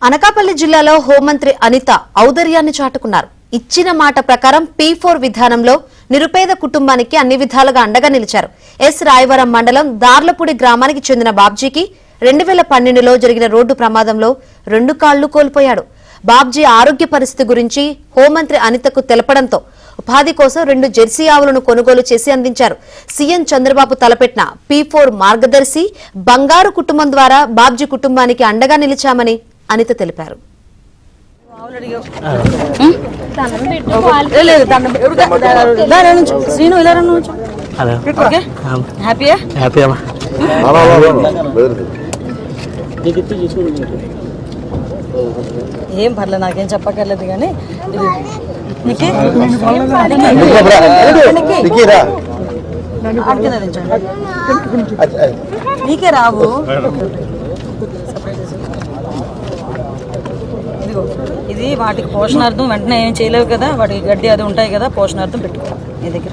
అనకాపల్లి జిల్లాలో హోంమంత్రి అనిత ఔదర్యాన్ని చాటుకున్నారు. ఇచ్చిన మాట ప్రకారం P4 విధానంలో నిరుపేద కుటుంబానికి అన్ని విధాలుగా అండగా నిలిచారు. ఎస్ రాయవరం మండలం దార్లపూడి గ్రామానికి చెందిన బాబ్జీకి 2012లో జరిగిన రోడ్డు ప్రమాదంలో 2 కాళ్లు కోల్పోయాడు. బాబ్జీ ఆరోగ్య పరిస్థితి గురించి హోంమంత్రి అనితకు తెలపడంతో ఉపాధి కోసం 2 జెర్సీ ఆవులను కొనుగోలు చేసి అందించారు. సీఎం చంద్రబాబు తలపెట్టిన P4 మార్గదర్శి బంగారు కుటుంబం ద్వారా బాబ్జీ కుటుంబానికి అండగా నిలిచామని అనిత తెలిపారు. ఏం పర్లేదు, నాకేం చెప్పక్కర్లేదు కానీ నీకే రావు. ఇది వాటికి పోషణార్థం వెంటనే ఏం చేయలేవు కదా, వాటికి గడ్డి అది ఉంటాయి కదా, పోషణార్థం పెట్టుకో నీ దగ్గర.